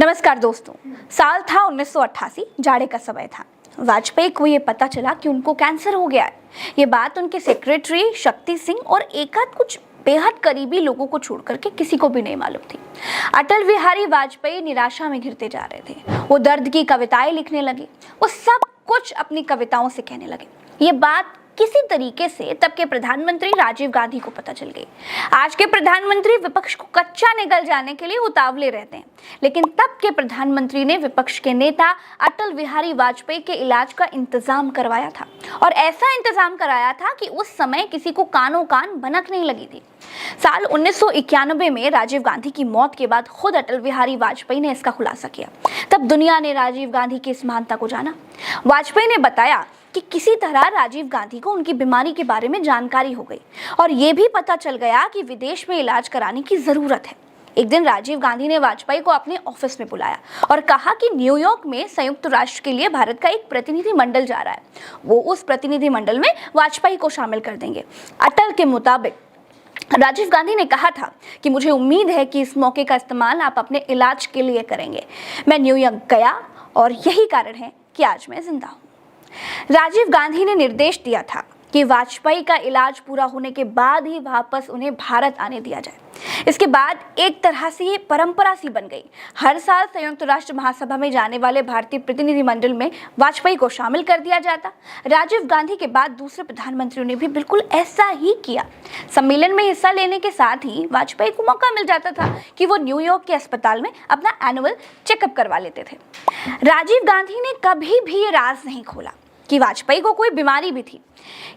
नमस्कार दोस्तों। साल था 1988, जाड़े का समय था। वाजपेयी को ये पता चला कि उनको कैंसर हो गया है। ये बात उनके सेक्रेटरी शक्ति सिंह और एकाध कुछ बेहद करीबी लोगों को छोड़ करके किसी को भी नहीं मालूम थी। अटल बिहारी वाजपेयी निराशा में घिरते जा रहे थे। वो दर्द की कविताएं लिखने लगे। वो सब कुछ अपनी कविताओं से कहने लगे। ये बात किसी तरीके से तब के प्रधानमंत्री राजीव गांधी को पता चल गई। आज के प्रधानमंत्री विपक्ष को कच्चा निकल जाने के लिए उतावले रहते हैं, लेकिन तब के प्रधानमंत्री ने विपक्ष के नेता अटल बिहारी वाजपेयी के इलाज का इंतजाम करवाया था, और ऐसा इंतजाम कराया था कि उस समय किसी को कानों कान भनक नहीं लगी थी। साल 1991 में राजीव गांधी की मौत के बाद खुद अटल बिहारी वाजपेयी ने इसका खुलासा किया। तब दुनिया ने राजीव गांधी की इस महानता को जाना। वाजपेयी ने बताया कि किसी तरह राजीव गांधी को उनकी बीमारी के बारे में जानकारी हो गई और ये भी पता चल गया कि विदेश में इलाज कराने की जरूरत है। एक दिन राजीव गांधी ने वाजपेयी को अपने ऑफिस में बुलाया और कहा कि न्यूयॉर्क में संयुक्त राष्ट्र के लिए भारत का एक प्रतिनिधि मंडल जा रहा है। वो उस प्रतिनिधि मंडल में वाजपेयी को शामिल कर देंगे। अटल के मुताबिक राजीव गांधी ने कहा था कि मुझे उम्मीद है कि इस मौके का इस्तेमाल आप अपने इलाज के लिए करेंगे। मैं न्यूयॉर्क गया और यही कारण है कि आज मैं जिंदा हूँ। राजीव गांधी ने निर्देश दिया था कि वाजपेयी का इलाज पूरा होने के बाद ही वापस उन्हें भारत आने दिया जाए। इसके बाद एक तरह से ये परंपरा सी बन गई। हर साल संयुक्त राष्ट्र महासभा में जाने वाले भारतीय प्रतिनिधिमंडल में वाजपेयी को शामिल कर दिया जाता। राजीव गांधी के बाद दूसरे प्रधानमंत्रियों ने भी बिल्कुल ऐसा ही किया। सम्मेलन में हिस्सा लेने के साथ ही वाजपेयी को मौका मिल जाता था कि वो न्यूयॉर्क के अस्पताल में अपना एनुअल चेकअप करवा लेते थे। राजीव गांधी ने कभी भी ये राज नहीं खोला कि वाजपेयी को कोई बीमारी भी थी।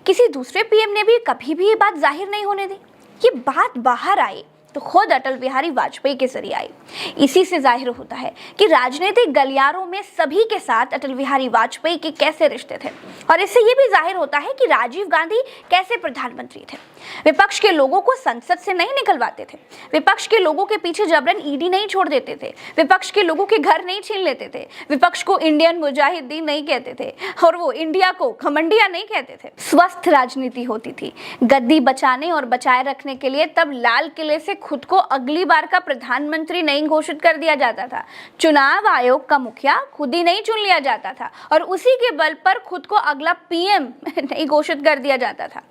किसी दूसरे पीएम ने भी कभी भी ये बात जाहिर नहीं होने दी। ये बात बाहर आई तो खुद अटल बिहारी वाजपेयी के जरिए आई। इसी से जाहिर होता है कि राजनीतिक गलियारों में सभी के साथ अटल बिहारी वाजपेयी के कैसे रिश्ते थे, और इससे ये भी जाहिर होता है कि राजीव गांधी कैसे प्रधानमंत्री थे। विपक्ष के लोगों को संसद से नहीं निकलवाते थे। विपक्ष के लोगों के पीछे जबरन ईडी नहीं छोड़ देते थे। विपक्ष के लोगों के घर नहीं छीन लेते थे। विपक्ष को इंडियन मुजाहिदीन नहीं कहते थे, और वो इंडिया को खमंडिया नहीं कहते थे। स्वस्थ राजनीति होती थी। गद्दी बचाने और बचाए रखने के लिए तब लाल किले से खुद को अगली बार का प्रधानमंत्री नहीं घोषित कर दिया जाता था। चुनाव आयोग का मुखिया खुद ही नहीं चुन लिया जाता था, और उसी के बल पर खुद को अगला पीएम नहीं घोषित कर दिया जाता था।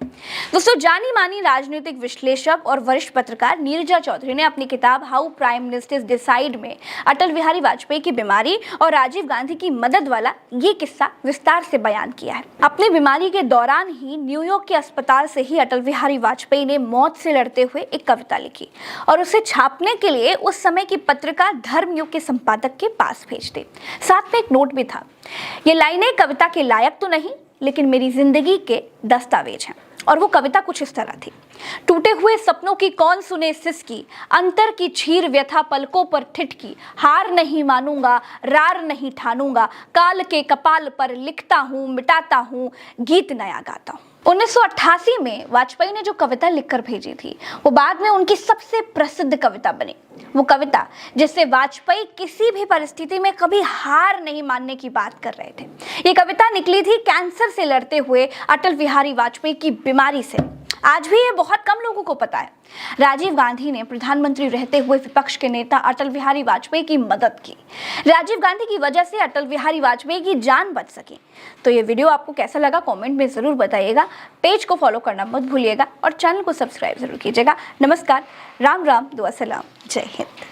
दोस्तों, जानी मानी राजनीतिक विश्लेषक और वरिष्ठ पत्रकार नीरजा चौधरी ने अपनी किताब हाउ प्राइम मिनिस्टर्स डिसाइड में अटल बिहारी वाजपेयी की बीमारी और राजीव गांधी की मदद वाला ये किस्सा विस्तार से बयान किया है। अपनी बीमारी के दौरान ही न्यूयॉर्क के अस्पताल से ही अटल बिहारी वाजपेयी ने मौत से लड़ते हुए एक कविता लिखी और उसे छापने के लिए उस समय की पत्रिका धर्मयुग के संपादक के पास भेज दी। साथ में एक नोट भी था, ये लाइनें कविता के लायक तो नहीं, लेकिन मेरी जिंदगी के दस्तावेज हैं। और वो कविता कुछ इस तरह थी। टूटे हुए सपनों की कौन सुने सिसकी, अंतर की छीर व्यथा पलकों पर ठिठकी, हार नहीं मानूंगा रार नहीं ठानूंगा, काल के कपाल पर लिखता हूँ मिटाता हूँ, गीत नया गाता हूँ। 1988 में वाजपेयी ने जो कविता लिखकर भेजी थी वो बाद में उनकी सबसे प्रसिद्ध कविता बनी। वो कविता जिससे वाजपेयी किसी भी परिस्थिति में कभी हार नहीं मानने की बात कर रहे थे। ये कविता निकली थी कैंसर से लड़ते हुए अटल बिहारी वाजपेयी की बीमारी से। आज भी ये बहुत कम लोगों को पता है। राजीव गांधी ने प्रधानमंत्री रहते हुए विपक्ष के नेता अटल बिहारी वाजपेयी की मदद की। राजीव गांधी की वजह से अटल बिहारी वाजपेयी की जान बच सकी। तो ये वीडियो आपको कैसा लगा कमेंट में जरूर बताइएगा। पेज को फॉलो करना मत भूलिएगा और चैनल को सब्सक्राइब जरूर कीजिएगा। नमस्कार, राम राम, दुआ सलाम, जय हिंद।